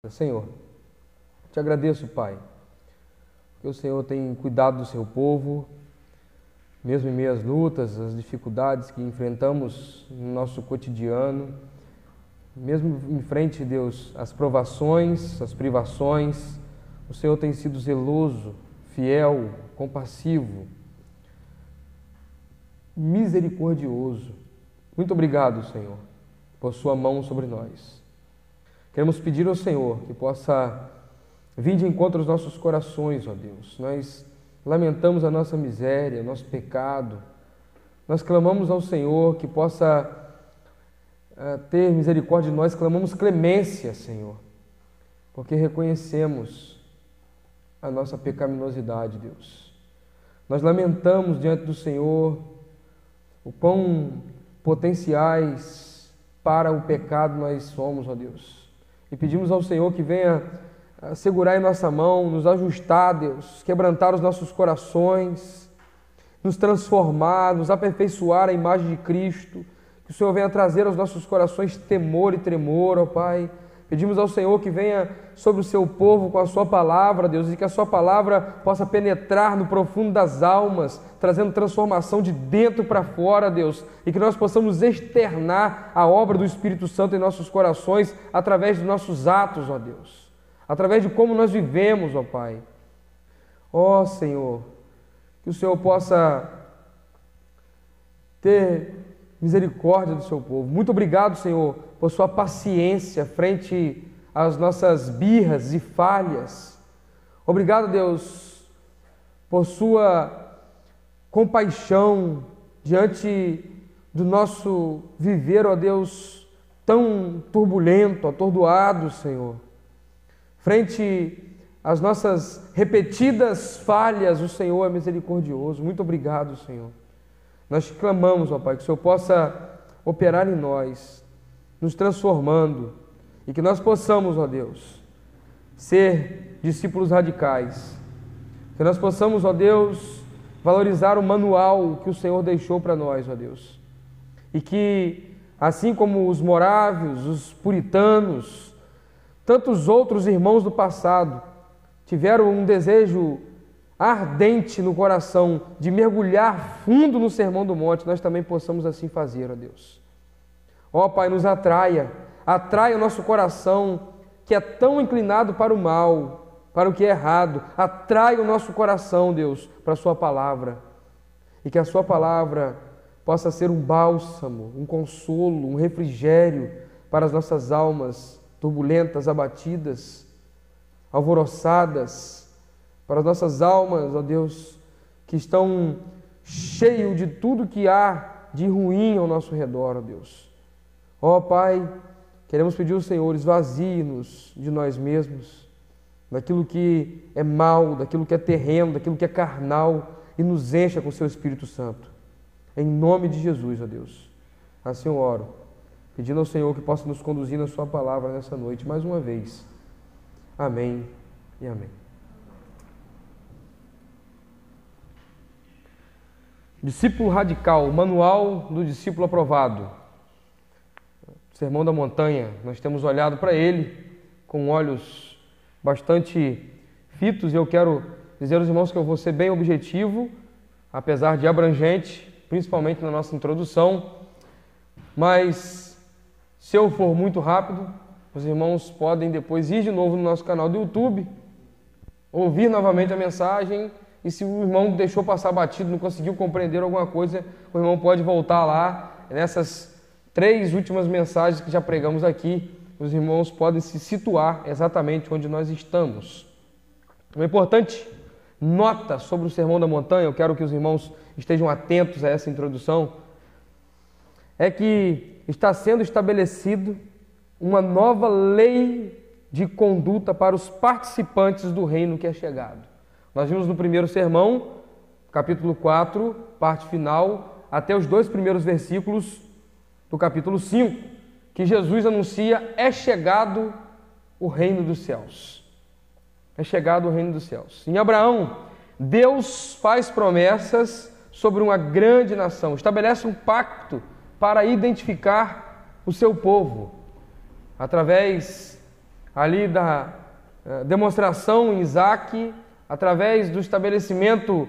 Senhor, te agradeço, Pai, porque o Senhor tem cuidado do seu povo, mesmo em meio às lutas, às dificuldades que enfrentamos no nosso cotidiano, mesmo em frente, Deus, às provações, às privações, o Senhor tem sido zeloso, fiel, compassivo, misericordioso. Muito obrigado, Senhor, por sua mão sobre nós. Queremos pedir ao Senhor que possa vir de encontro aos nossos corações, ó Deus. Nós lamentamos a nossa miséria, nosso pecado. Nós clamamos ao Senhor que possa ter misericórdia de nós. Clamamos clemência, Senhor, porque reconhecemos a nossa pecaminosidade, Deus. Nós lamentamos diante do Senhor o quão potenciais para o pecado nós somos, ó Deus. E pedimos ao Senhor que venha segurar em nossa mão, nos ajustar, Deus, quebrantar os nossos corações, nos transformar, nos aperfeiçoar a imagem de Cristo, que o Senhor venha trazer aos nossos corações temor e tremor, ó Pai. Pedimos ao Senhor que venha sobre o seu povo com a sua palavra, Deus, e que a sua palavra possa penetrar no profundo das almas, trazendo transformação de dentro para fora, Deus, e que nós possamos externar a obra do Espírito Santo em nossos corações através dos nossos atos, ó Deus, através de como nós vivemos, ó Pai. Ó Senhor, que o Senhor possa ter misericórdia do seu povo. Muito obrigado, Senhor, por sua paciência frente às nossas birras e falhas. Obrigado, Deus, por sua compaixão diante do nosso viver, ó Deus, tão turbulento, atordoado, Senhor. Frente às nossas repetidas falhas, o Senhor é misericordioso. Muito obrigado, Senhor. Nós clamamos, ó Pai, que o Senhor possa operar em nós, nos transformando, e que nós possamos, ó Deus, ser discípulos radicais, que nós possamos, ó Deus, valorizar o manual que o Senhor deixou para nós, ó Deus, e que, assim como os morávios, os puritanos, tantos outros irmãos do passado tiveram um desejo ardente no coração de mergulhar fundo no Sermão do Monte, nós também possamos assim fazer, ó Deus. Ó Pai, nos atraia o nosso coração que é tão inclinado para o mal, para o que é errado. Atrai o nosso coração, Deus, para a sua palavra, e que a sua palavra possa ser um bálsamo, um consolo, um refrigério para as nossas almas turbulentas, abatidas, alvoroçadas, para as nossas almas, ó Deus, que estão cheias de tudo que há de ruim ao nosso redor, ó Deus. Ó Pai, queremos pedir ao Senhor, esvazie-nos de nós mesmos, daquilo que é mal, daquilo que é terreno, daquilo que é carnal, e nos encha com o Seu Espírito Santo. Em nome de Jesus, ó Deus. Assim eu oro, pedindo ao Senhor que possa nos conduzir na Sua palavra nessa noite, mais uma vez. Amém e amém. Discípulo radical, manual do discípulo aprovado. Sermão da Montanha, nós temos olhado para ele com olhos bastante fitos, e eu quero dizer aos irmãos que eu vou ser bem objetivo, apesar de abrangente, principalmente na nossa introdução, mas se eu for muito rápido, os irmãos podem depois ir de novo no nosso canal do YouTube, ouvir novamente a mensagem, e se o irmão deixou passar batido, não conseguiu compreender alguma coisa, o irmão pode voltar lá. Nessas 3 últimas mensagens que já pregamos aqui, os irmãos podem se situar exatamente onde nós estamos. Uma importante nota sobre o Sermão da Montanha, eu quero que os irmãos estejam atentos a essa introdução, é que está sendo estabelecido uma nova lei de conduta para os participantes do reino que é chegado. Nós vimos no primeiro sermão, capítulo 4, parte final, até os 2 primeiros versículos do capítulo 5, que Jesus anuncia: é chegado o reino dos céus. É chegado o reino dos céus. Em Abraão, Deus faz promessas sobre uma grande nação, estabelece um pacto para identificar o seu povo, através ali da demonstração em Isaac, através do estabelecimento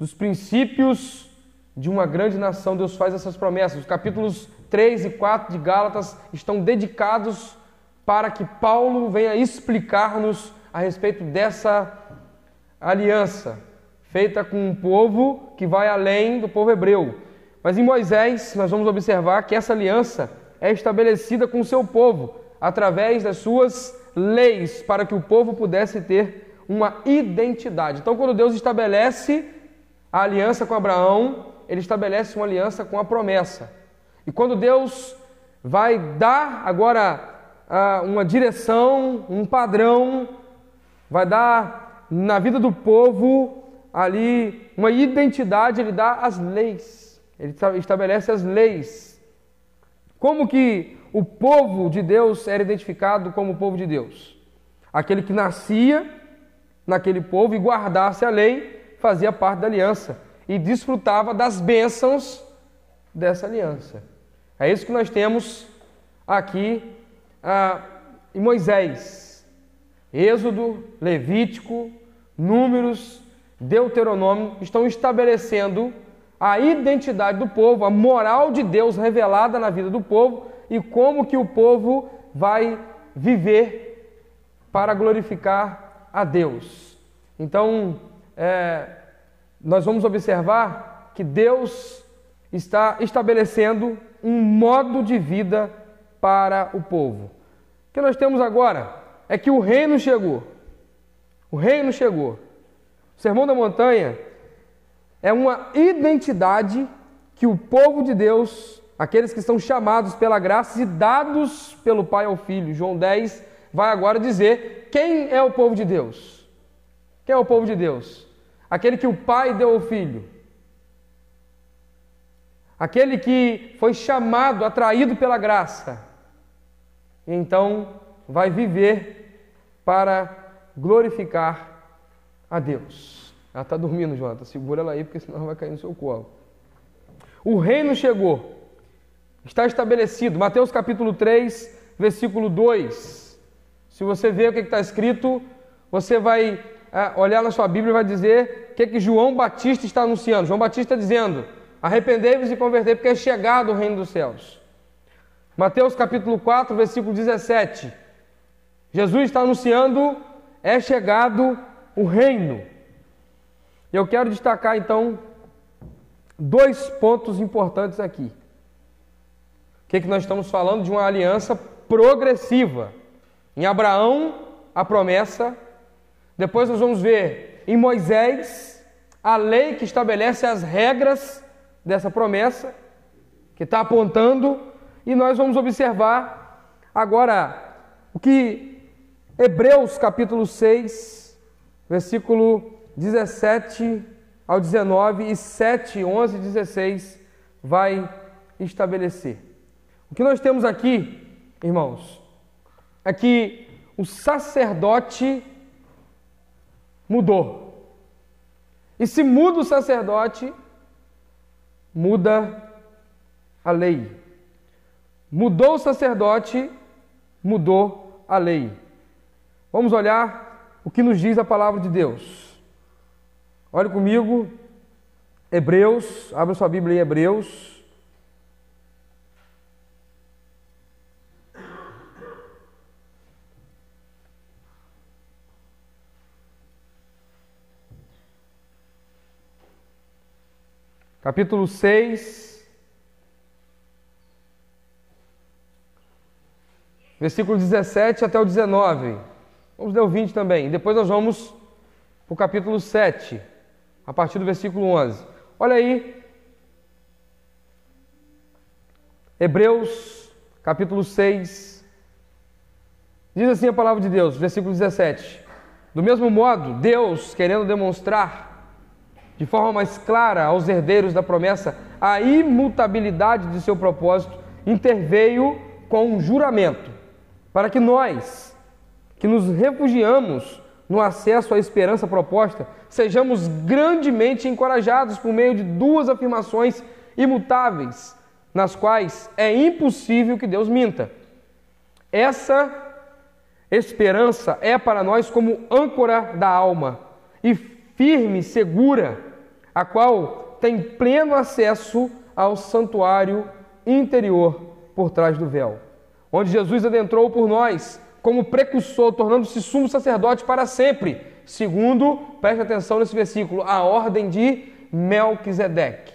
dos princípios de uma grande nação, Deus faz essas promessas. Os capítulos 3 e 4 de Gálatas estão dedicados para que Paulo venha explicar-nos a respeito dessa aliança feita com um povo que vai além do povo hebreu. Mas em Moisés nós vamos observar que essa aliança é estabelecida com o seu povo através das suas leis, para que o povo pudesse ter uma identidade. Então, quando Deus estabelece a aliança com Abraão, ele estabelece uma aliança com a promessa. E quando Deus vai dar agora uma direção, um padrão, vai dar na vida do povo ali uma identidade, ele dá as leis, ele estabelece as leis. Como que o povo de Deus era identificado como o povo de Deus? Aquele que nascia naquele povo e guardasse a lei, fazia parte da aliança e desfrutava das bênçãos dessa aliança. É isso que nós temos aqui em Moisés. Êxodo, Levítico, Números, Deuteronômio estão estabelecendo a identidade do povo, a moral de Deus revelada na vida do povo e como que o povo vai viver para glorificar a Deus. Então, nós vamos observar que Deus está estabelecendo um modo de vida para o povo. O que nós temos agora é que o reino chegou. O reino chegou. O Sermão da Montanha é uma identidade que o povo de Deus, aqueles que são chamados pela graça e dados pelo Pai ao Filho, João 10, vai agora dizer quem é o povo de Deus. Quem é o povo de Deus? Aquele que o Pai deu ao Filho. Aquele que foi chamado, atraído pela graça. E então vai viver para glorificar a Deus. Ela está dormindo, Jonathan. Segura ela aí, porque senão ela vai cair no seu colo. O reino chegou. Está estabelecido. Mateus capítulo 3, versículo 2. Se você ver o que está escrito, você vai olhar na sua Bíblia e vai dizer o que João Batista está anunciando. João Batista está dizendo: arrependei-vos e convertei, porque é chegado o reino dos céus. Mateus capítulo 4, versículo 17. Jesus está anunciando: é chegado o reino. Eu quero destacar então 2 pontos importantes aqui. O que nós estamos falando? De uma aliança progressiva. Em Abraão, a promessa. Depois nós vamos ver em Moisés a lei que estabelece as regras dessa promessa, que está apontando, e nós vamos observar agora o que Hebreus capítulo 6, versículo 17 ao 19 e 7, 11 e 16 vai estabelecer. O que nós temos aqui, irmãos, é que o sacerdote mudou. E se muda o sacerdote, muda a lei. Mudou o sacerdote, mudou a lei. Vamos olhar o que nos diz a palavra de Deus. Olhe comigo, Hebreus, abra sua Bíblia em Hebreus. Capítulo 6, versículo 17 até o 19. Vamos ler o 20 também. Depois nós vamos para o capítulo 7, a partir do versículo 11. Olha aí, Hebreus, capítulo 6, diz assim a palavra de Deus, versículo 17. Do mesmo modo, Deus, querendo demonstrar de forma mais clara aos herdeiros da promessa a imutabilidade de seu propósito, interveio com um juramento, para que nós, que nos refugiamos no acesso à esperança proposta, sejamos grandemente encorajados por meio de 2 afirmações imutáveis, nas quais é impossível que Deus minta. Essa esperança é para nós como âncora da alma e firme, segura, a qual tem pleno acesso ao santuário interior por trás do véu, onde Jesus adentrou por nós como precursor, tornando-se sumo sacerdote para sempre, segundo, preste atenção nesse versículo, a ordem de Melquisedeque.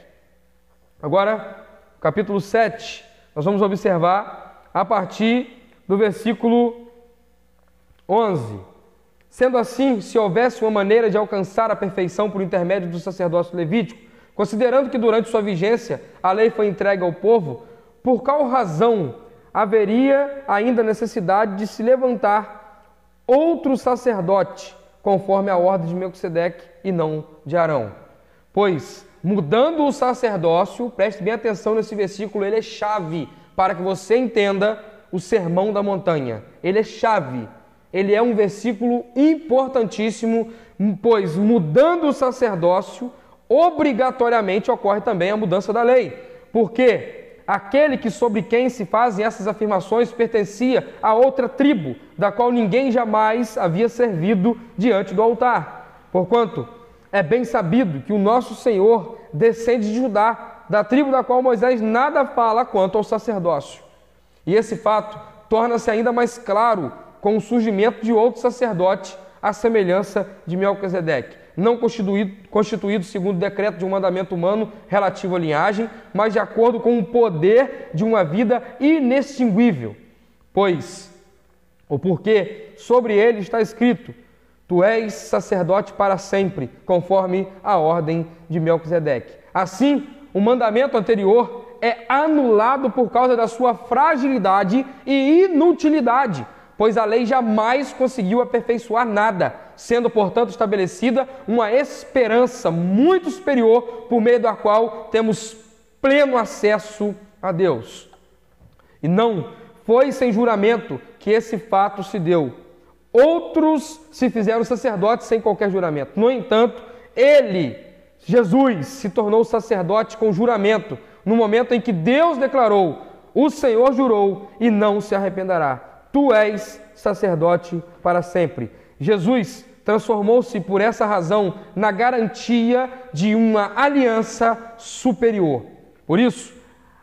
Agora, capítulo 7, nós vamos observar a partir do versículo 11. Sendo assim, se houvesse uma maneira de alcançar a perfeição por intermédio do sacerdócio levítico, considerando que durante sua vigência a lei foi entregue ao povo, por qual razão haveria ainda necessidade de se levantar outro sacerdote, conforme a ordem de Melquisedeque e não de Arão? Pois, mudando o sacerdócio, preste bem atenção nesse versículo, ele é chave para que você entenda o sermão da montanha. Ele é chave, ele é um versículo importantíssimo, pois mudando o sacerdócio, obrigatoriamente ocorre também a mudança da lei. Porque aquele que sobre quem se fazem essas afirmações pertencia a outra tribo, da qual ninguém jamais havia servido diante do altar. Porquanto é bem sabido que o nosso Senhor descende de Judá, da tribo da qual Moisés nada fala quanto ao sacerdócio. E esse fato torna-se ainda mais claro com o surgimento de outro sacerdote, à semelhança de Melquisedeque, não constituído segundo o decreto de um mandamento humano relativo à linhagem, mas de acordo com o poder de uma vida inextinguível. Pois, ou porque sobre ele está escrito: tu és sacerdote para sempre, conforme a ordem de Melquisedeque. Assim, o mandamento anterior é anulado por causa da sua fragilidade e inutilidade, pois a lei jamais conseguiu aperfeiçoar nada, sendo, portanto, estabelecida uma esperança muito superior, por meio da qual temos pleno acesso a Deus. E não foi sem juramento que esse fato se deu. Outros se fizeram sacerdotes sem qualquer juramento. No entanto, ele, Jesus, se tornou sacerdote com juramento, no momento em que Deus declarou: o Senhor jurou e não se arrependerá. Tu és sacerdote para sempre. Jesus transformou-se por essa razão na garantia de uma aliança superior. Por isso,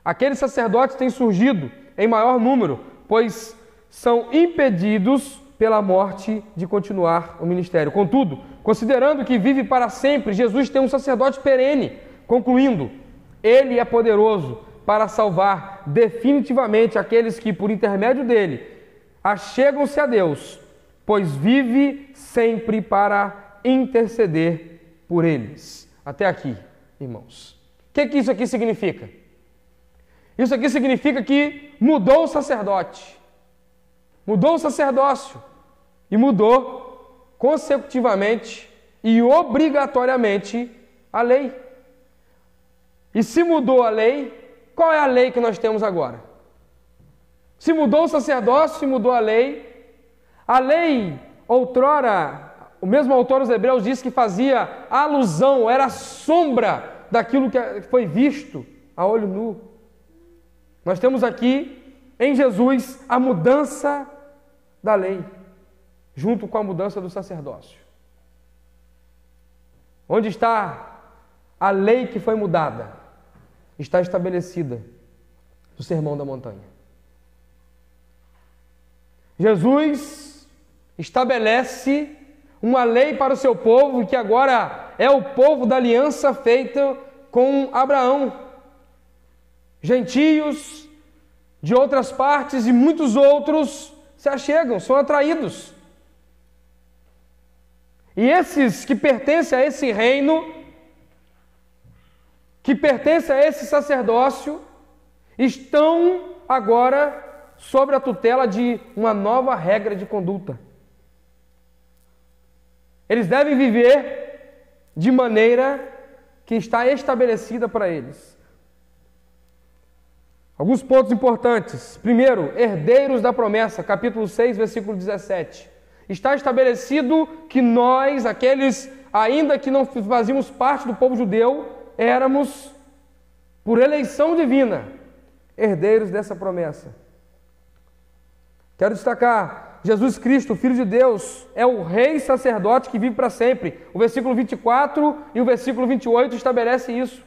aqueles sacerdotes têm surgido em maior número, pois são impedidos pela morte de continuar o ministério. Contudo, considerando que vive para sempre, Jesus tem um sacerdote perene. Concluindo, ele é poderoso para salvar definitivamente aqueles que, por intermédio dele, achegam-se a Deus, pois vive sempre para interceder por eles. Até aqui, irmãos. O que isso aqui significa? Isso aqui significa que mudou o sacerdote, mudou o sacerdócio e mudou consecutivamente e obrigatoriamente a lei. E se mudou a lei, qual é a lei que nós temos agora? Se mudou o sacerdócio, se mudou a lei, outrora, o mesmo autor dos Hebreus diz que fazia alusão, era sombra daquilo que foi visto a olho nu. Nós temos aqui, em Jesus, a mudança da lei, junto com a mudança do sacerdócio. Onde está a lei que foi mudada? Está estabelecida no Sermão da Montanha. Jesus estabelece uma lei para o seu povo, que agora é o povo da aliança feita com Abraão. Gentios de outras partes e muitos outros se achegam, são atraídos. E esses que pertencem a esse reino, que pertencem a esse sacerdócio, estão agora sobre a tutela de uma nova regra de conduta. Eles devem viver de maneira que está estabelecida para eles. Alguns pontos importantes. Primeiro, herdeiros da promessa, capítulo 6, versículo 17. Está estabelecido que nós, aqueles ainda que não fazíamos parte do povo judeu, éramos, por eleição divina, herdeiros dessa promessa. Quero destacar Jesus Cristo, o Filho de Deus, é o Rei sacerdote que vive para sempre. O versículo 24 e o versículo 28 estabelece isso.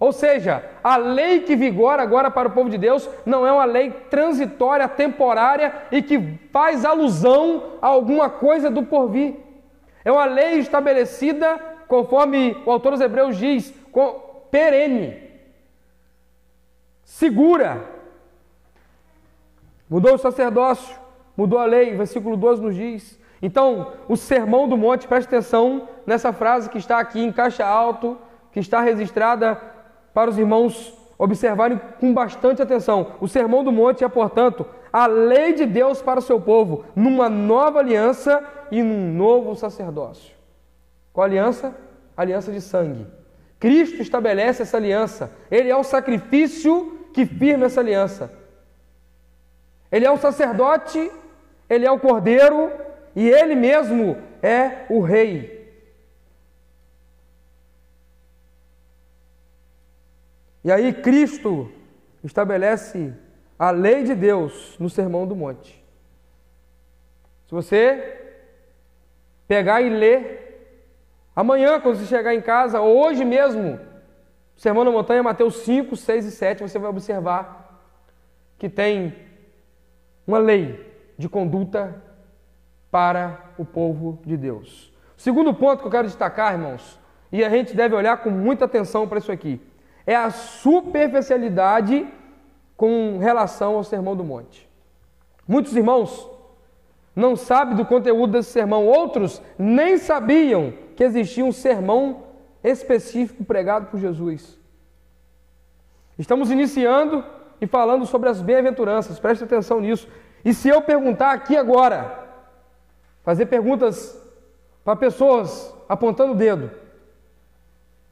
Ou seja, a lei que vigora agora para o povo de Deus não é uma lei transitória, temporária e que faz alusão a alguma coisa do porvir. É uma lei estabelecida, conforme o autor dos Hebreus diz, perene, segura. Mudou o sacerdócio, mudou a lei, versículo 12 nos diz. Então, o Sermão do Monte, preste atenção nessa frase que está aqui em caixa alto, que está registrada para os irmãos observarem com bastante atenção. O Sermão do Monte é, portanto, a lei de Deus para o seu povo, numa nova aliança e num novo sacerdócio. Qual aliança? Aliança de sangue. Cristo estabelece essa aliança. Ele é o sacrifício que firma essa aliança. Ele é o sacerdote, ele é o cordeiro e ele mesmo é o rei. E aí Cristo estabelece a lei de Deus no Sermão do Monte. Se você pegar e ler, amanhã quando você chegar em casa, ou hoje mesmo, Sermão da Montanha, Mateus 5, 6 e 7, você vai observar que tem uma lei de conduta para o povo de Deus. O segundo ponto que eu quero destacar, irmãos, e a gente deve olhar com muita atenção para isso aqui, é a superficialidade com relação ao Sermão do Monte. Muitos irmãos não sabem do conteúdo desse sermão, outros nem sabiam que existia um sermão específico pregado por Jesus. Estamos iniciando e falando sobre as bem-aventuranças, preste atenção nisso. E se eu perguntar aqui agora, fazer perguntas para pessoas apontando o dedo,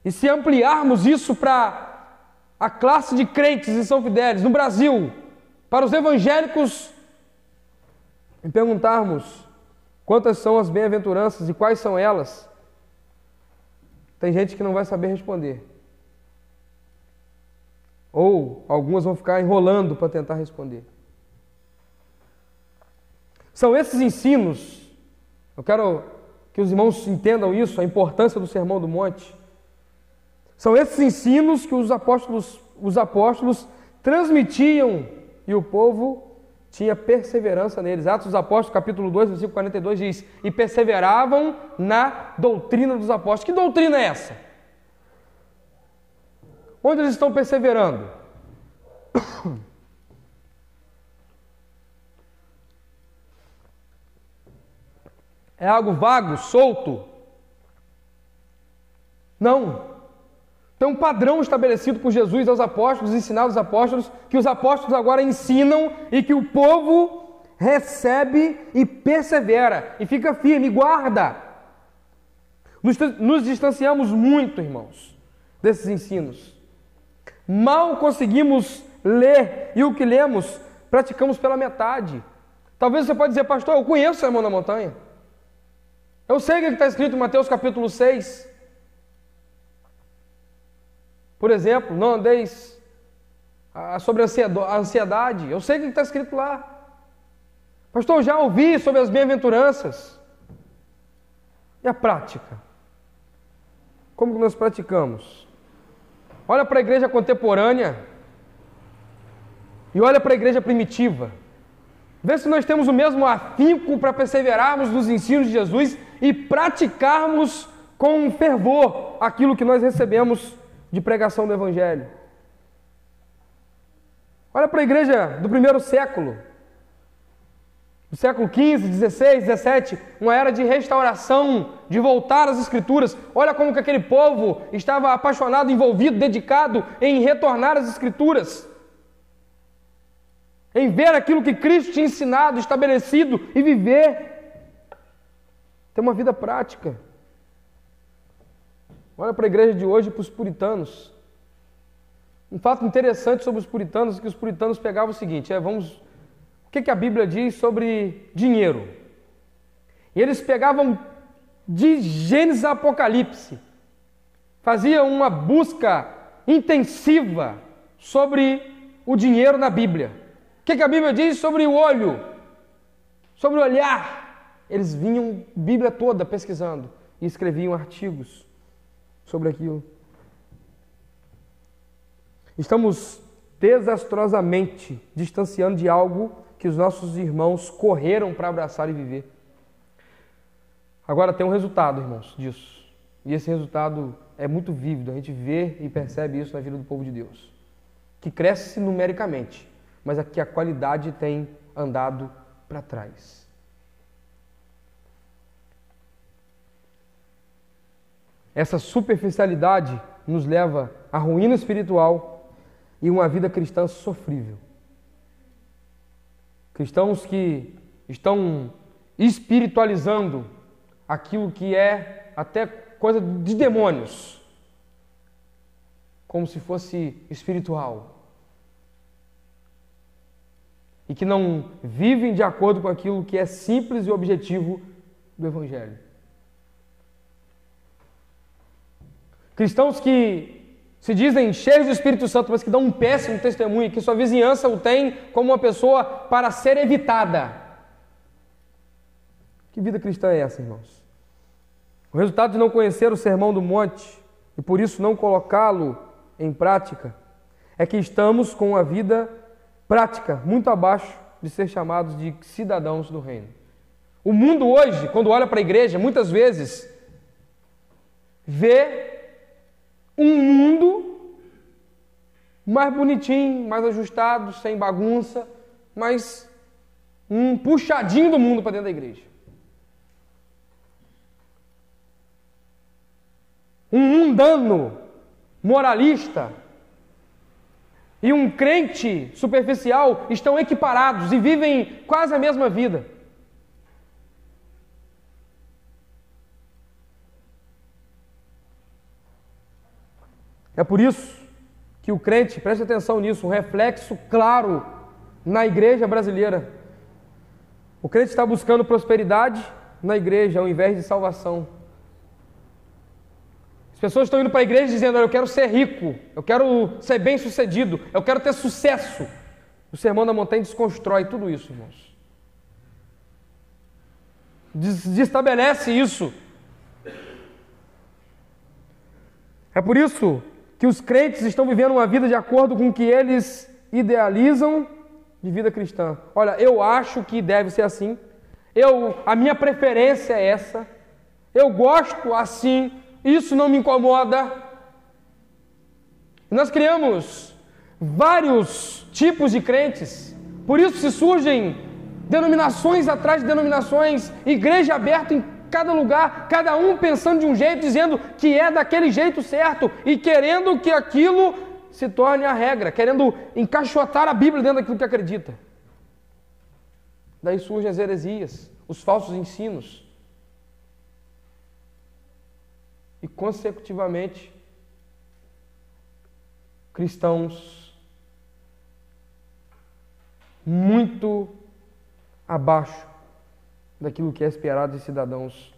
e se ampliarmos isso para a classe de crentes em São Fidélis, no Brasil, para os evangélicos, e perguntarmos quantas são as bem-aventuranças e quais são elas, tem gente que não vai saber responder. Ou algumas vão ficar enrolando para tentar responder. São esses ensinos, eu quero que os irmãos entendam isso, a importância do Sermão do Monte. São esses ensinos que os apóstolos transmitiam e o povo tinha perseverança neles. Atos dos Apóstolos, capítulo 2, versículo 42 diz: e perseveravam na doutrina dos apóstolos. Que doutrina é essa? Onde eles estão perseverando? É algo vago, solto? Não. Tem um padrão estabelecido por Jesus aos apóstolos, ensinado aos apóstolos, que os apóstolos agora ensinam e que o povo recebe e persevera, e fica firme, e guarda. Nos distanciamos muito, irmãos, desses ensinos. Mal conseguimos ler, e o que lemos, praticamos pela metade. Talvez você pode dizer: pastor, eu conheço o Sermão da Montanha. Eu sei o que está escrito em Mateus capítulo 6. Por exemplo, não andeis sobre a ansiedade. Eu sei o que está escrito lá. Pastor, eu já ouvi sobre as bem-aventuranças. E a prática? Como que nós praticamos? Olha para a igreja contemporânea e olha para a igreja primitiva. Vê se nós temos o mesmo afinco para perseverarmos nos ensinos de Jesus e praticarmos com fervor aquilo que nós recebemos de pregação do Evangelho. Olha para a igreja do primeiro século, do século XV, XVI, XVII, uma era de restauração, de voltar às Escrituras. Olha como que aquele povo estava apaixonado, envolvido, dedicado em retornar às Escrituras, em ver aquilo que Cristo tinha ensinado, estabelecido e viver. Ter uma vida prática. Olha para a igreja de hoje e para os puritanos. Um fato interessante sobre os puritanos é que os puritanos pegavam o seguinte: o que a Bíblia diz sobre dinheiro? E eles pegavam de Gênesis a Apocalipse, faziam uma busca intensiva sobre o dinheiro na Bíblia. O que a Bíblia diz sobre o olho? sobre o olhar. Eles vinham Bíblia toda pesquisando e escreviam artigos sobre aquilo. Estamos desastrosamente distanciando de algo que os nossos irmãos correram para abraçar e viver. Agora tem um resultado, irmãos, disso. E esse resultado é muito vívido. A gente vê e percebe isso na vida do povo de Deus. Que cresce numericamente, mas aqui a qualidade tem andado para trás. Essa superficialidade nos leva à ruína espiritual e uma vida cristã sofrível. Cristãos que estão espiritualizando aquilo que é até coisa de demônios, como se fosse espiritual. E que não vivem de acordo com aquilo que é simples e objetivo do Evangelho. Cristãos que se dizem cheios do Espírito Santo, mas que dão um péssimo testemunho, que sua vizinhança o tem como uma pessoa para ser evitada. Que vida cristã é essa, irmãos? O resultado de não conhecer o Sermão do Monte e por isso não colocá-lo em prática é que estamos com uma vida prática muito abaixo de ser chamados de cidadãos do reino. O mundo hoje, quando olha para a igreja, muitas vezes vê um mundo mais bonitinho, mais ajustado, sem bagunça, mas um puxadinho do mundo para dentro da igreja. Um mundano, moralista e um crente superficial estão equiparados e vivem quase a mesma vida. É por isso que o crente, preste atenção nisso, um reflexo claro na igreja brasileira. O crente está buscando prosperidade na igreja ao invés de salvação. As pessoas estão indo para a igreja dizendo: eu quero ser rico, eu quero ser bem sucedido, eu quero ter sucesso. O Sermão da Montanha desconstrói tudo isso, irmãos. Desestabelece isso. É por isso que os crentes estão vivendo uma vida de acordo com o que eles idealizam de vida cristã. Olha, eu acho que deve ser assim, a minha preferência é essa, eu gosto assim, isso não me incomoda. Nós criamos vários tipos de crentes, por isso se surgem denominações atrás de denominações, igreja aberta em cada lugar, cada um pensando de um jeito, dizendo que é daquele jeito certo e querendo que aquilo se torne a regra, querendo encaixotar a Bíblia dentro daquilo que acredita. Daí surgem as heresias, os falsos ensinos. E consecutivamente, cristãos muito abaixo daquilo que é esperado de cidadãos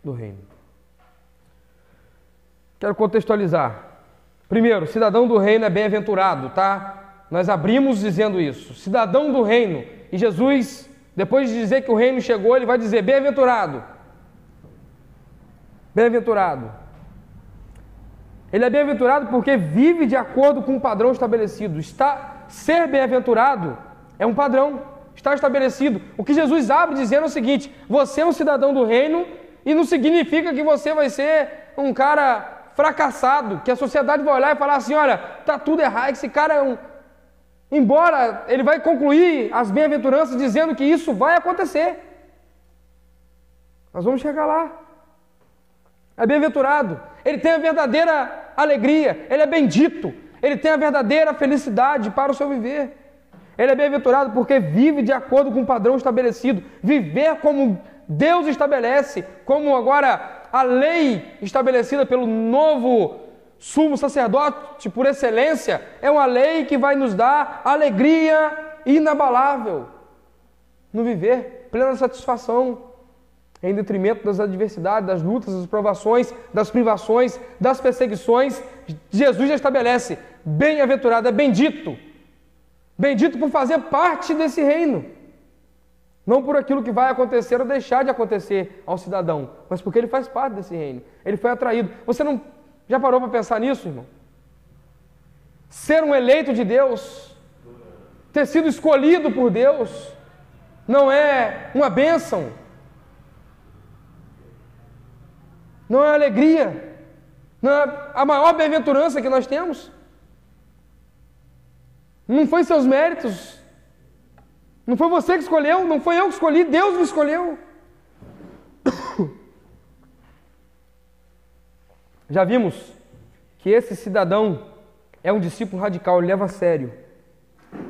do reino. Quero contextualizar. Primeiro, cidadão do reino é bem-aventurado, tá? Nós abrimos dizendo isso. Cidadão do reino. E Jesus, depois de dizer que o reino chegou, ele vai dizer: bem-aventurado. Bem-aventurado. Ele é bem-aventurado porque vive de acordo com um padrão estabelecido. Ser bem-aventurado é um padrão. Está estabelecido. O que Jesus abre dizendo é o seguinte: você é um cidadão do reino e não significa que você vai ser um cara fracassado, que a sociedade vai olhar e falar assim: olha, tá tudo errado, esse cara é Embora ele vai concluir as bem-aventuranças dizendo que isso vai acontecer. Nós vamos chegar lá. É bem-aventurado. Ele tem a verdadeira alegria, ele é bendito, ele tem a verdadeira felicidade para o seu viver. Ele é bem-aventurado porque vive de acordo com o padrão estabelecido. Viver como Deus estabelece, como agora a lei estabelecida pelo novo sumo sacerdote por excelência, é uma lei que vai nos dar alegria inabalável no viver, plena satisfação, em detrimento das adversidades, das lutas, das provações, das privações, das perseguições. Jesus já estabelece: bem-aventurado, é bendito. Bendito por fazer parte desse reino. Não por aquilo que vai acontecer ou deixar de acontecer ao cidadão, mas porque ele faz parte desse reino. Ele foi atraído. Você não já parou para pensar nisso, irmão? Ser um eleito de Deus, ter sido escolhido por Deus, não é uma bênção, não é alegria, não é a maior bem-aventurança que nós temos. Não foi seus méritos, não foi você que escolheu, não foi eu que escolhi, Deus me escolheu. Já vimos que esse cidadão é um discípulo radical, ele leva a sério.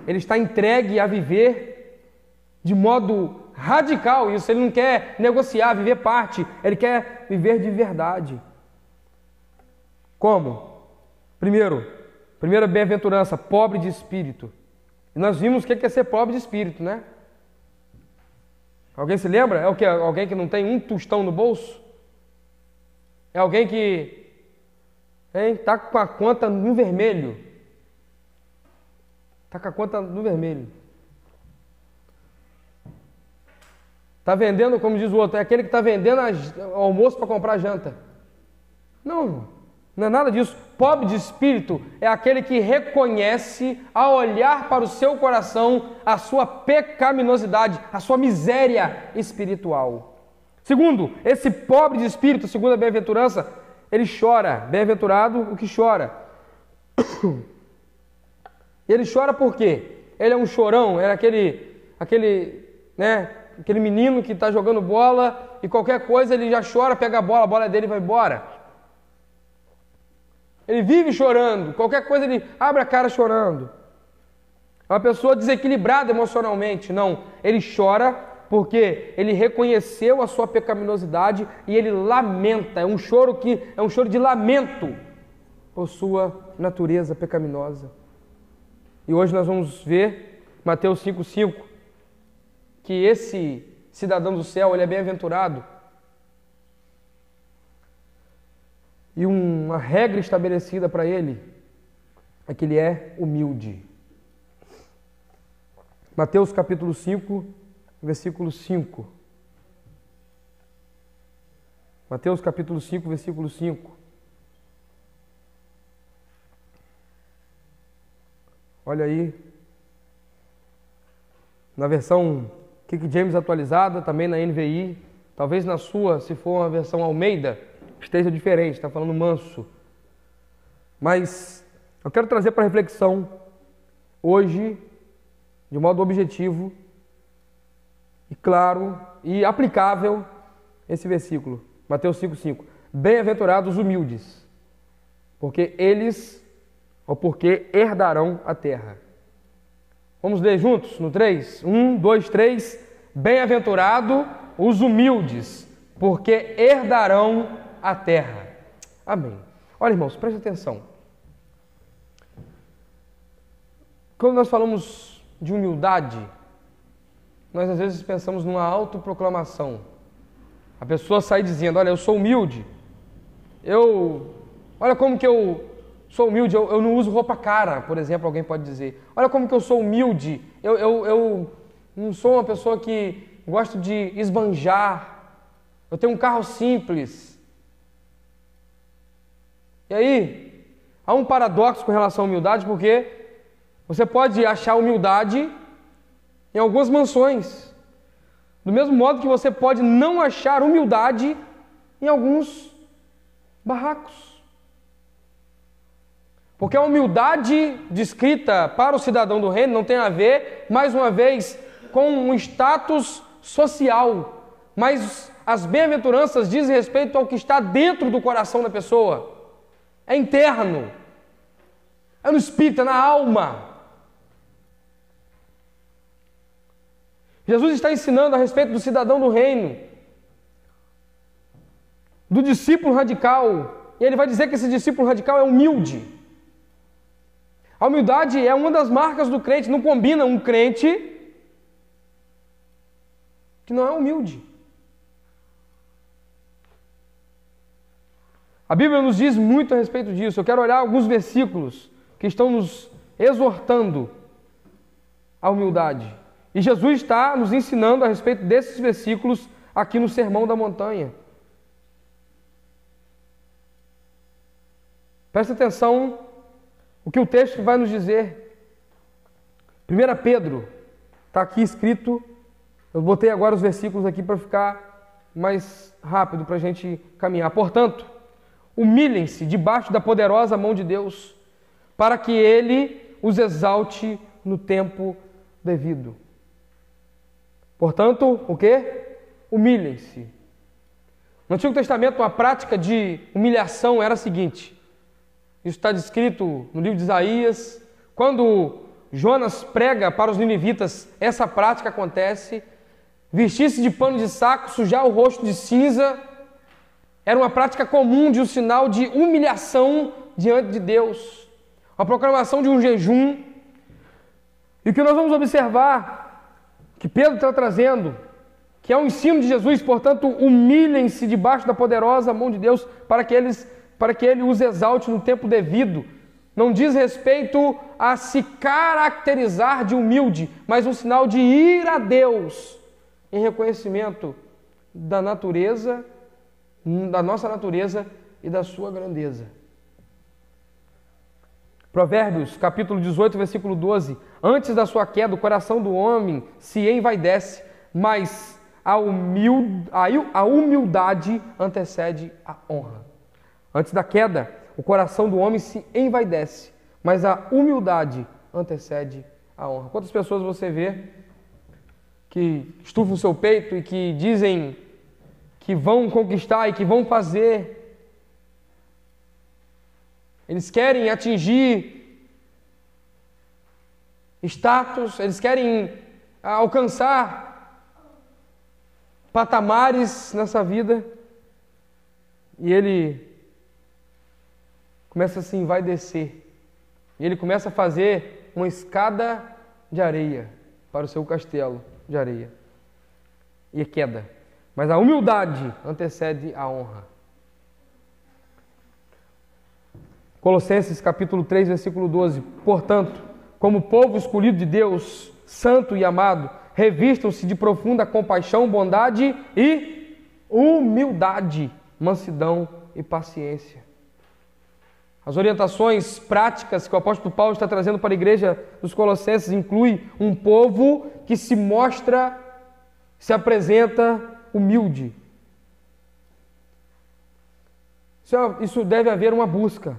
Ele está entregue a viver de modo radical isso. Ele não quer negociar, viver parte, ele quer viver de verdade. Como? Primeira bem-aventurança, pobre de espírito. E nós vimos o que é ser pobre de espírito, né? Alguém se lembra? É o que? Alguém que não tem um tostão no bolso? É alguém que está com a conta no vermelho. Está com a conta no vermelho. Está vendendo, como diz o outro, é aquele que está vendendo almoço para comprar janta. Não é nada disso. Pobre de espírito é aquele que reconhece, ao olhar para o seu coração, a sua pecaminosidade, a sua miséria espiritual. Segundo, esse pobre de espírito, segundo a bem-aventurança, ele chora. Bem-aventurado o que chora. Ele chora por quê? Ele é um chorão, é aquele menino que está jogando bola e qualquer coisa ele já chora, pega a bola é dele e vai embora. Ele vive chorando, qualquer coisa ele abre a cara chorando. É uma pessoa desequilibrada emocionalmente. Não, ele chora porque ele reconheceu a sua pecaminosidade e ele lamenta. É um choro de lamento por sua natureza pecaminosa. E hoje nós vamos ver Mateus 5,5, que esse cidadão do céu, ele é bem-aventurado. E uma regra estabelecida para ele é que ele é humilde. Mateus capítulo 5, versículo 5. Mateus capítulo 5, versículo 5. Olha aí. Na versão King James atualizada, também na NVI, talvez na sua, se for uma versão Almeida, esteja diferente, está falando manso. Mas eu quero trazer para reflexão, hoje, de modo objetivo, e claro, e aplicável, esse versículo, Mateus 5,5. Bem-aventurados os humildes, porque herdarão a terra. Vamos ler juntos no 3? 1, 2, 3. Bem-aventurado os humildes, porque herdarão a terra. Amém. Olha, irmãos, preste atenção. Quando nós falamos de humildade, nós às vezes pensamos numa autoproclamação. A pessoa sai dizendo, olha, eu sou humilde. Olha como que eu sou humilde, eu não uso roupa cara, por exemplo, alguém pode dizer. Olha como que eu sou humilde, eu não sou uma pessoa que gosto de esbanjar, eu tenho um carro simples. E aí, há um paradoxo com relação à humildade, porque você pode achar humildade em algumas mansões, do mesmo modo que você pode não achar humildade em alguns barracos. Porque a humildade descrita para o cidadão do reino não tem a ver, mais uma vez, com um status social, mas as bem-aventuranças dizem respeito ao que está dentro do coração da pessoa. É interno, é no espírito, é na alma. Jesus está ensinando a respeito do cidadão do reino, do discípulo radical, e ele vai dizer que esse discípulo radical é humilde. A humildade é uma das marcas do crente, não combina um crente que não é humilde. A Bíblia nos diz muito a respeito disso. Eu quero olhar alguns versículos que estão nos exortando à humildade. E Jesus está nos ensinando a respeito desses versículos aqui no Sermão da Montanha. Presta atenção o que o texto vai nos dizer. 1 Pedro, está aqui escrito, eu botei agora os versículos aqui para ficar mais rápido para a gente caminhar. Portanto, humilhem-se debaixo da poderosa mão de Deus, para que Ele os exalte no tempo devido. Portanto, o quê? Humilhem-se. No Antigo Testamento, a prática de humilhação era a seguinte. Isso está descrito no livro de Isaías. Quando Jonas prega para os ninivitas, essa prática acontece. Vestir-se de pano de saco, sujar o rosto de cinza, era uma prática comum de um sinal de humilhação diante de Deus. A proclamação de um jejum. E o que nós vamos observar, que Pedro está trazendo, que é um ensino de Jesus, portanto, humilhem-se debaixo da poderosa mão de Deus para que Ele os exalte no tempo devido. Não diz respeito a se caracterizar de humilde, mas um sinal de ir a Deus em reconhecimento da natureza, da nossa natureza e da sua grandeza. Provérbios, capítulo 18, versículo 12. Antes da sua queda, o coração do homem se envaidece, mas a humildade antecede a honra. Antes da queda, o coração do homem se envaidece, mas a humildade antecede a honra. Quantas pessoas você vê que estufam o seu peito e que dizem que vão conquistar e que vão fazer? Eles querem atingir status, eles querem alcançar patamares nessa vida, e ele começa a se envaidecer, e ele começa a fazer uma escada de areia para o seu castelo de areia, e queda. Mas a humildade antecede a honra. Colossenses capítulo 3, versículo 12. Portanto, como povo escolhido de Deus, santo e amado, revistam-se de profunda compaixão, bondade e humildade, mansidão e paciência. As orientações práticas que o apóstolo Paulo está trazendo para a igreja dos Colossenses incluem um povo que se mostra, se apresenta humilde. Isso deve haver uma busca.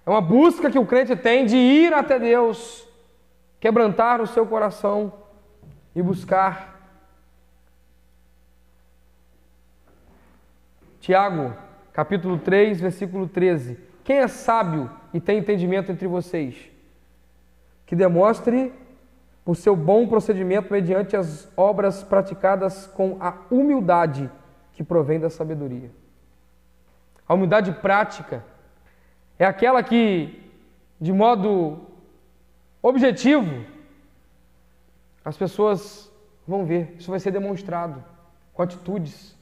É uma busca que o crente tem de ir até Deus, quebrantar o seu coração e buscar. Tiago, capítulo 3, versículo 13. Quem é sábio e tem entendimento entre vocês? Que demonstre o seu bom procedimento mediante as obras praticadas com a humildade que provém da sabedoria. A humildade prática é aquela que, de modo objetivo, as pessoas vão ver. Isso vai ser demonstrado com atitudes.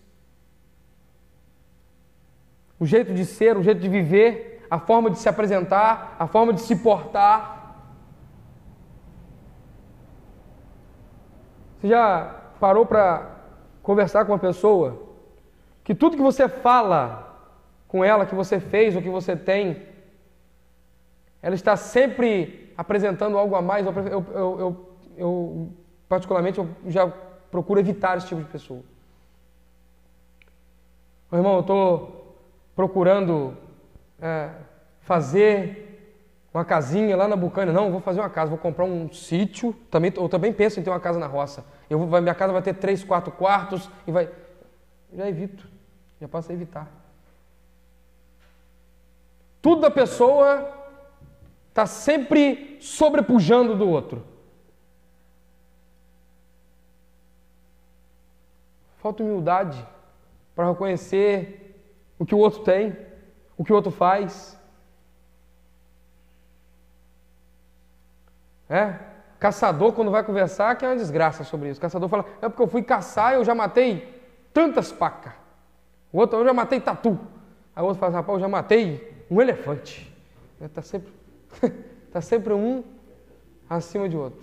O jeito de ser, o jeito de viver, a forma de se apresentar, a forma de se portar. Você já parou para conversar com uma pessoa que tudo que você fala com ela, que você fez ou que você tem, ela está sempre apresentando algo a mais? Eu particularmente, eu já procuro evitar esse tipo de pessoa. Meu irmão, eu estou procurando fazer uma casinha lá na Bucânia. Não, eu vou fazer uma casa, vou comprar um sítio. Eu também penso em ter uma casa na roça. Minha casa vai ter 3, 4 quartos e vai... Já evito, já passo a evitar. Tudo da pessoa está sempre sobrepujando do outro. Falta humildade para reconhecer o que o outro tem, o que o outro faz. Caçador, quando vai conversar, que é uma desgraça sobre isso. O caçador fala, é porque eu fui caçar e eu já matei tantas pacas. O outro, eu já matei tatu. Aí o outro fala, rapaz, eu já matei um elefante. Está sempre um acima de outro.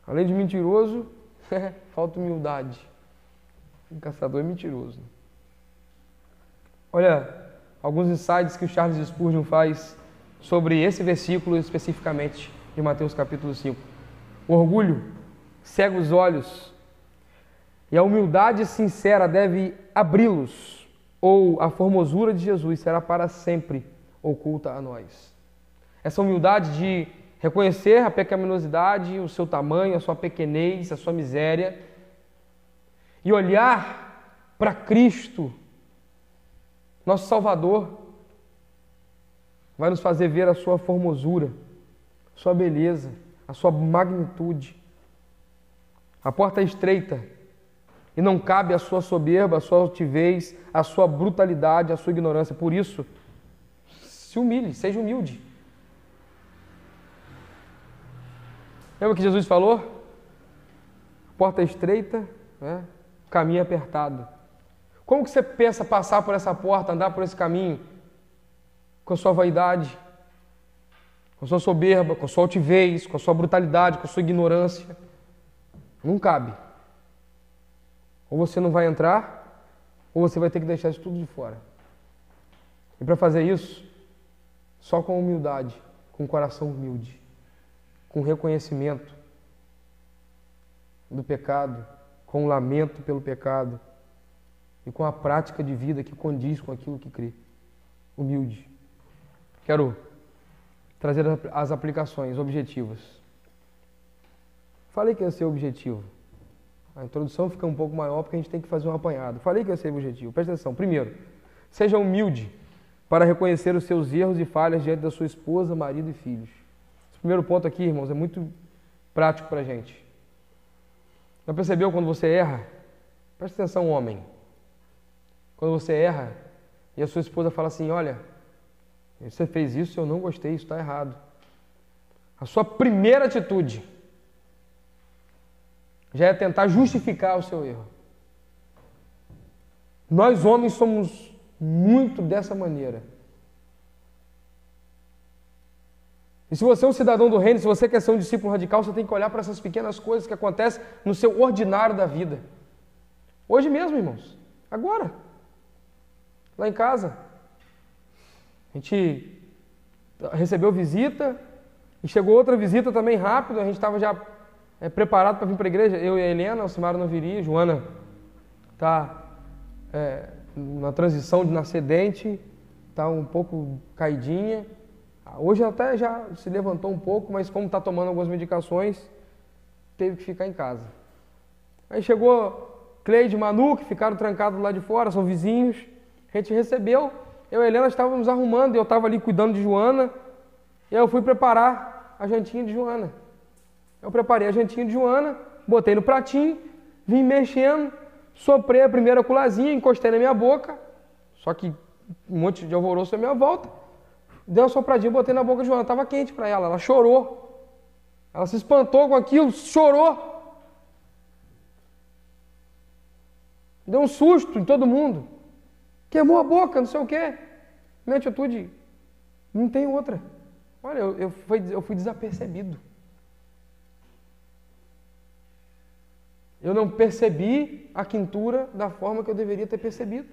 Além de mentiroso, falta humildade. O caçador é mentiroso. Olha, alguns insights que o Charles Spurgeon faz sobre esse versículo especificamente de Mateus capítulo 5. O orgulho cega os olhos e a humildade sincera deve abri-los, ou a formosura de Jesus será para sempre oculta a nós. Essa humildade de reconhecer a pecaminosidade, o seu tamanho, a sua pequenez, a sua miséria, e olhar para Cristo, nosso Salvador, vai nos fazer ver a sua formosura, a sua beleza, a sua magnitude. A porta é estreita e não cabe a sua soberba, a sua altivez, a sua brutalidade, a sua ignorância. Por isso, se humilhe, seja humilde. Lembra que Jesus falou? A porta é estreita, né? O caminho é apertado. Como que você pensa passar por essa porta, andar por esse caminho? Com a sua vaidade, com a sua soberba, com a sua altivez, com a sua brutalidade, com a sua ignorância. Não cabe. Ou você não vai entrar, ou você vai ter que deixar isso tudo de fora. E para fazer isso, só com humildade, com um coração humilde, com reconhecimento do pecado, com um lamento pelo pecado e com a prática de vida que condiz com aquilo que crê. Humilde. Quero trazer as aplicações objetivas. Falei que ia ser objetivo. A introdução fica um pouco maior porque a gente tem que fazer um apanhado. Falei que ia ser objetivo. Presta atenção. Primeiro, seja humilde para reconhecer os seus erros e falhas diante da sua esposa, marido e filhos. Esse primeiro ponto aqui, irmãos, é muito prático para a gente. Já percebeu quando você erra? Presta atenção, homem. Quando você erra e a sua esposa fala assim, olha, você fez isso, eu não gostei, isso está errado. A sua primeira atitude já é tentar justificar o seu erro. Nós homens somos muito dessa maneira. E se você é um cidadão do reino, se você quer ser um discípulo radical, você tem que olhar para essas pequenas coisas que acontecem no seu ordinário da vida. Hoje mesmo, irmãos. Agora. Lá em casa. A gente recebeu visita e chegou outra visita também rápido. A gente estava já preparado para vir para a igreja. Eu e a Helena, o Simara não viria. A Joana está na transição de nascer dente, está um pouco caidinha. Hoje até já se levantou um pouco, mas como está tomando algumas medicações, teve que ficar em casa. Aí chegou Cleide e Manu, que ficaram trancados lá de fora, são vizinhos. A gente recebeu, eu e a Helena estávamos arrumando, e eu estava ali cuidando de Joana, e aí eu fui preparar a jantinha de Joana. Eu preparei a jantinha de Joana, botei no pratinho, vim mexendo, soprei a primeira colazinha, encostei na minha boca, só que um monte de alvoroço à minha volta. Dei uma sopradinha, botei na boca de Joana, estava quente para ela chorou. Ela se espantou com aquilo, chorou. Deu um susto em todo mundo. Queimou a boca, não sei o quê. Minha atitude, não tem outra. Olha, eu fui desapercebido. Eu não percebi a quintura da forma que eu deveria ter percebido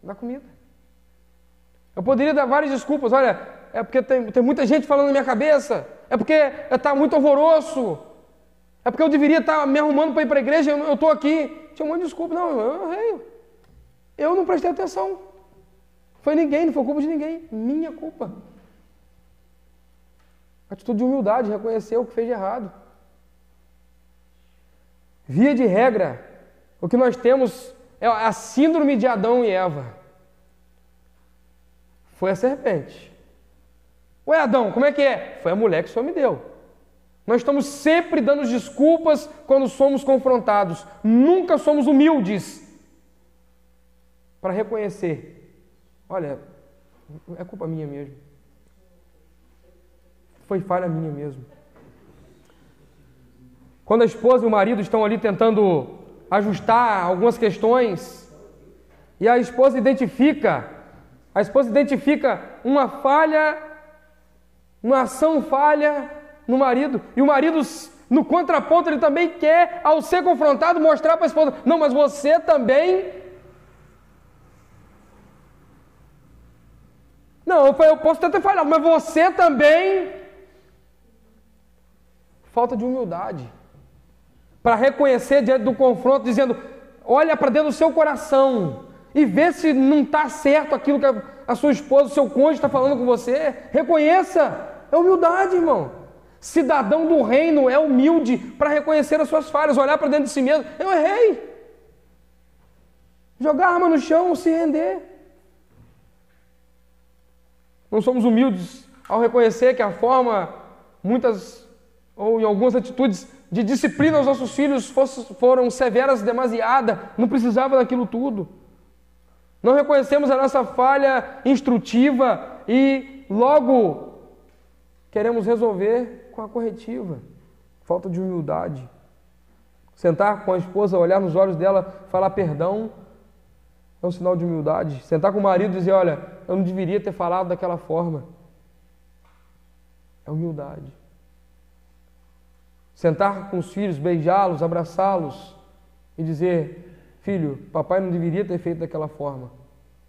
na comida. Eu poderia dar várias desculpas. Olha, é porque tem muita gente falando na minha cabeça. É porque está muito alvoroço. É porque eu deveria estar me arrumando para ir para a igreja e eu estou aqui. Tinha um monte de desculpa. Não, eu errei. Eu não prestei atenção. Foi ninguém, não foi culpa de ninguém. Minha culpa. Atitude de humildade, reconhecer o que fez de errado. Via de regra, o que nós temos é a síndrome de Adão e Eva. Foi a serpente. Ué, Adão, como é que é? Foi a mulher que o Senhor me deu. Nós estamos sempre dando desculpas quando somos confrontados. Nunca somos humildes para reconhecer. Olha, é culpa minha mesmo. Foi falha minha mesmo. Quando a esposa e o marido estão ali tentando ajustar algumas questões e a esposa identifica uma falha uma ação falha no marido, e o marido, no contraponto, ele também quer, ao ser confrontado, mostrar para a esposa: não, mas você também. Não, eu posso até ter falhado, mas você também. Falta de humildade para reconhecer diante do confronto, dizendo: olha para dentro do seu coração e vê se não está certo aquilo que a sua esposa, o seu cônjuge está falando com você. Reconheça. É humildade, irmão. Cidadão do reino é humilde para reconhecer as suas falhas, olhar para dentro de si mesmo: eu errei. Jogar a arma no chão, se render. Não somos humildes ao reconhecer que a forma, muitas ou em algumas atitudes de disciplina aos nossos filhos foram severas demasiada, não precisava daquilo tudo. Não reconhecemos a nossa falha instrutiva e logo queremos resolver com a corretiva. Falta de humildade. Sentar com a esposa, olhar nos olhos dela, falar perdão, é um sinal de humildade. Sentar com o marido e dizer: olha, eu não deveria ter falado daquela forma. É humildade. Sentar com os filhos, beijá-los, abraçá-los e dizer: filho, papai não deveria ter feito daquela forma.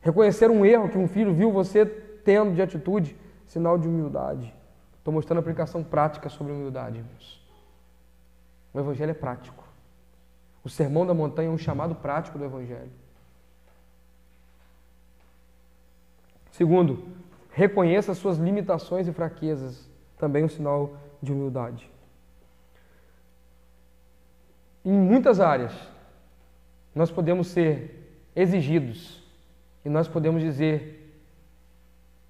Reconhecer um erro que um filho viu você tendo de atitude, sinal de humildade. Estou mostrando a aplicação prática sobre a humildade, irmãos. O Evangelho é prático. O Sermão da Montanha é um chamado prático do Evangelho. Segundo, reconheça suas limitações e fraquezas. Também um sinal de humildade. Em muitas áreas, nós podemos ser exigidos e nós podemos dizer,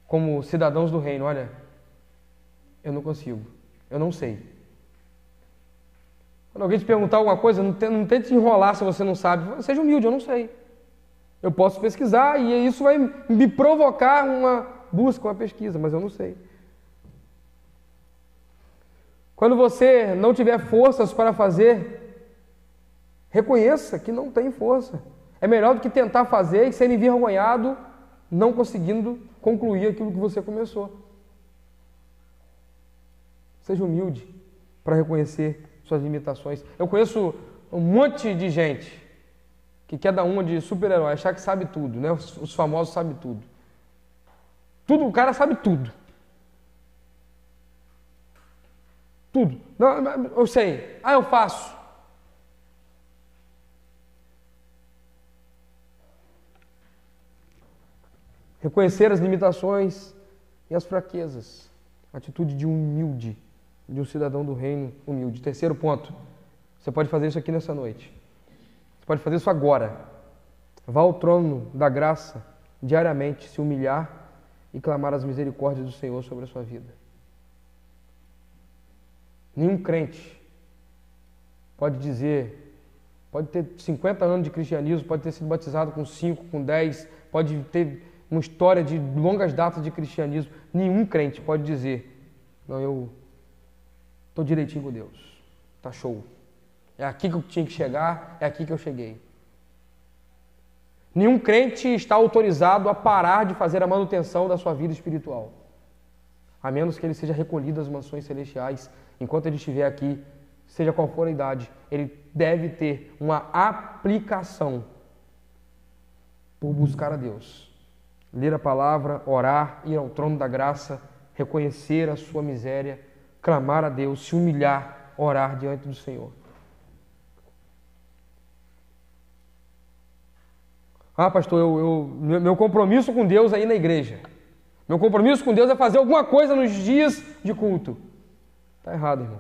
como cidadãos do reino: olha, eu não consigo, eu não sei. Quando alguém te perguntar alguma coisa, não tente enrolar se você não sabe. Seja humilde: eu não sei. Eu posso pesquisar e isso vai me provocar uma busca, uma pesquisa, mas eu não sei. Quando você não tiver forças para fazer, reconheça que não tem força. É melhor do que tentar fazer e ser envergonhado, não conseguindo concluir aquilo que você começou. Seja humilde para reconhecer suas limitações. Eu conheço um monte de gente que quer dar uma de super-herói, achar que sabe tudo, né? Os famosos sabem tudo. Tudo, o cara sabe tudo. Tudo. Não, eu sei. Eu faço. Reconhecer as limitações e as fraquezas. Atitude de humilde, de um cidadão do reino humilde. Terceiro ponto. Você pode fazer isso aqui nessa noite. Você pode fazer isso agora. Vá ao trono da graça diariamente, se humilhar e clamar as misericórdias do Senhor sobre a sua vida. Nenhum crente pode dizer, pode ter 50 anos de cristianismo, pode ter sido batizado com 5, com 10, pode ter uma história de longas datas de cristianismo. Nenhum crente pode dizer: não, eu estou direitinho com Deus, está show. É aqui que eu tinha que chegar, é aqui que eu cheguei. Nenhum crente está autorizado a parar de fazer a manutenção da sua vida espiritual, a menos que ele seja recolhido às mansões celestiais. Enquanto ele estiver aqui, seja qual for a idade, ele deve ter uma aplicação por buscar a Deus, ler a palavra, orar, ir ao trono da graça, reconhecer a sua miséria, clamar a Deus, se humilhar, orar diante do Senhor. Pastor, meu compromisso com Deus é ir na igreja. Meu compromisso com Deus é fazer alguma coisa nos dias de culto. Está errado, irmão.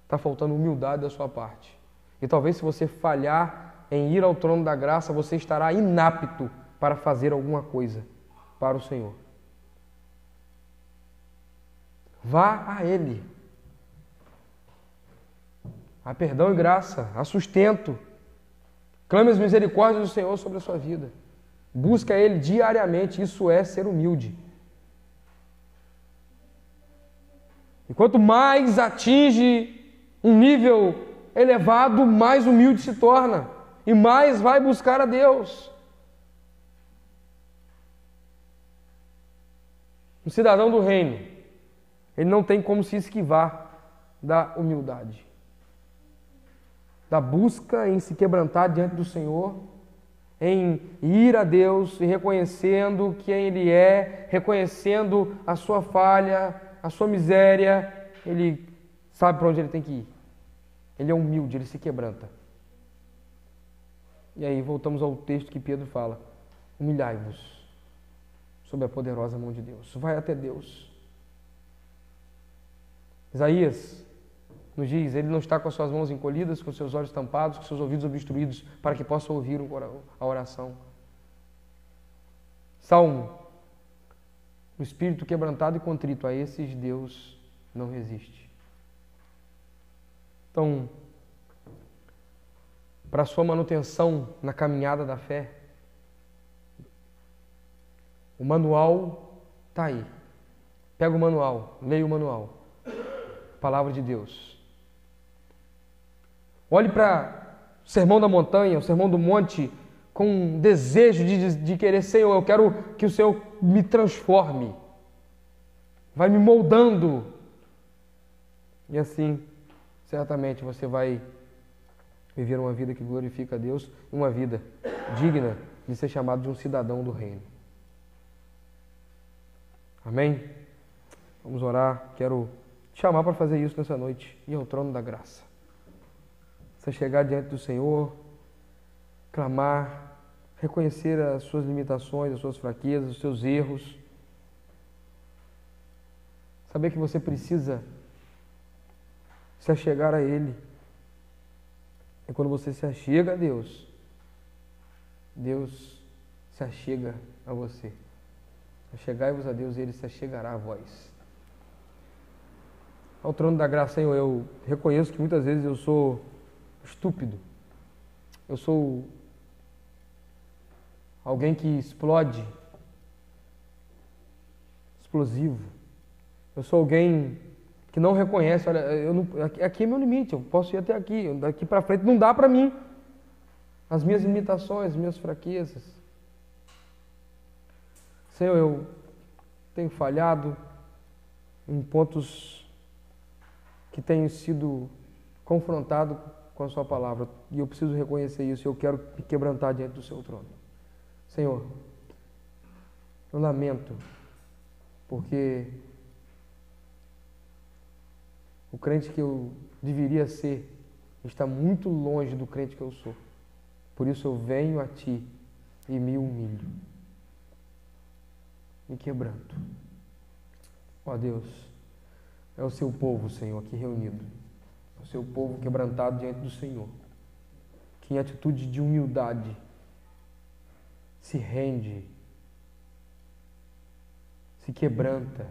Está faltando humildade da sua parte. E talvez, se você falhar em ir ao trono da graça, você estará inapto para fazer alguma coisa para o Senhor. Vá a Ele. Há perdão e graça, há sustento. Clame as misericórdias do Senhor sobre a sua vida. Busca Ele diariamente. Isso é ser humilde. E quanto mais atinge um nível elevado, mais humilde se torna. E mais vai buscar a Deus. Um cidadão do reino, ele não tem como se esquivar da humildade, da busca em se quebrantar diante do Senhor, em ir a Deus e reconhecendo quem Ele é, reconhecendo a sua falha, a sua miséria. Ele sabe para onde ele tem que ir. Ele é humilde, ele se quebranta. E aí voltamos ao texto que Pedro fala: humilhai-vos sob a poderosa mão de Deus. Vai até Deus. Isaías nos diz: ele não está com as suas mãos encolhidas, com seus olhos tampados, com seus ouvidos obstruídos, para que possa ouvir a oração. Salmo: o espírito quebrantado e contrito, a esses Deus não resiste. Então, para a sua manutenção na caminhada da fé, o manual está aí. Pega o manual, leia o manual. Palavra de Deus. Olhe para o Sermão da Montanha, o Sermão do Monte, com um desejo de querer: Senhor, eu quero que o Senhor me transforme. Vai me moldando. E assim, certamente você vai viver uma vida que glorifica a Deus, uma vida digna de ser chamado de um cidadão do reino. Amém? Vamos orar. Quero te chamar para fazer isso nessa noite, ir ao trono da graça. Você chegar diante do Senhor, clamar, reconhecer as suas limitações, as suas fraquezas, os seus erros. Saber que você precisa se achegar a Ele. E quando você se achega a Deus, Deus se achega a você. Achegai-vos a Deus e Ele se achegará a vós. Ao trono da graça, Senhor, eu reconheço que muitas vezes eu sou estúpido. Eu sou alguém que explode, explosivo. Eu sou alguém que não reconhece: olha, aqui é meu limite, eu posso ir até aqui, daqui para frente não dá para mim. As minhas limitações, as minhas fraquezas. Senhor, eu tenho falhado em pontos que tenho sido confrontado com a sua palavra, e eu preciso reconhecer isso, e eu quero me quebrantar diante do seu trono. Senhor, eu lamento, porque o crente que eu deveria ser está muito longe do crente que eu sou. Por isso eu venho a Ti e me humilho, me quebranto. Ó Deus, é o seu povo, Senhor, aqui reunido. É o seu povo quebrantado diante do Senhor, que em atitude de humildade se rende, se quebranta,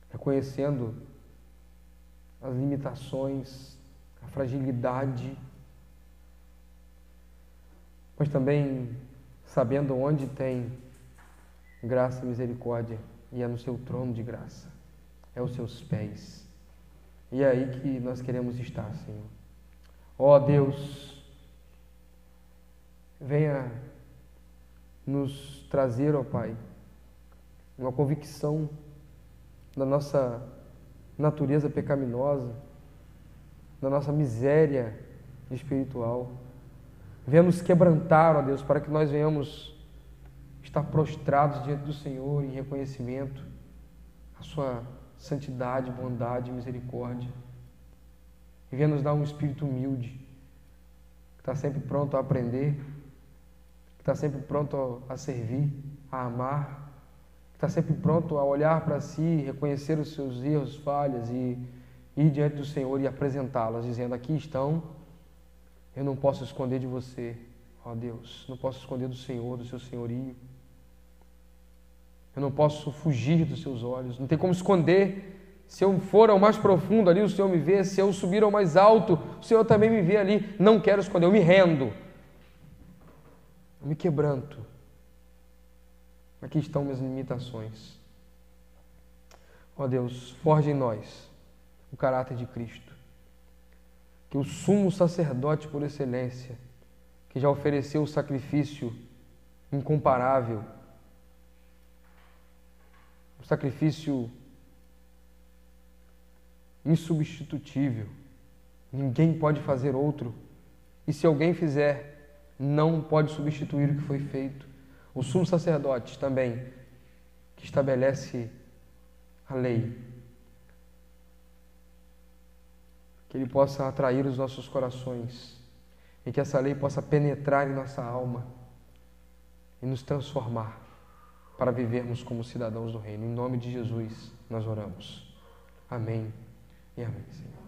reconhecendo as limitações, a fragilidade, mas também sabendo onde tem graça e misericórdia, e é no seu trono de graça, é aos seus pés. E é aí que nós queremos estar, Senhor. Ó Deus, venha nos trazer, ó Pai, uma convicção da nossa natureza pecaminosa, da nossa miséria espiritual. Venha nos quebrantar, ó Deus, para que nós venhamos estar prostrados diante do Senhor em reconhecimento à sua santidade, bondade e misericórdia. E venha nos dar um espírito humilde, que está sempre pronto a aprender, que está sempre pronto a servir, a amar, que está sempre pronto a olhar para si, reconhecer os seus erros, falhas e ir diante do Senhor e apresentá-las, dizendo: aqui estão, eu não posso esconder de você, ó Deus, não posso esconder do Senhor, do seu senhorio. Eu não posso fugir dos seus olhos, não tem como esconder. Se eu for ao mais profundo ali, o Senhor me vê. Se eu subir ao mais alto, o Senhor também me vê ali. Não quero esconder, eu me rendo. Eu me quebranto. Aqui estão minhas limitações. Ó Deus, forja em nós o caráter de Cristo. Que o sumo sacerdote por excelência, que já ofereceu o sacrifício incomparável, o sacrifício insubstitutível. Ninguém pode fazer outro. E se alguém fizer, não pode substituir o que foi feito. O sumo sacerdote também, que estabelece a lei, que ele possa atrair os nossos corações e que essa lei possa penetrar em nossa alma e nos transformar para vivermos como cidadãos do reino. Em nome de Jesus nós oramos. Amém e amém, Senhor.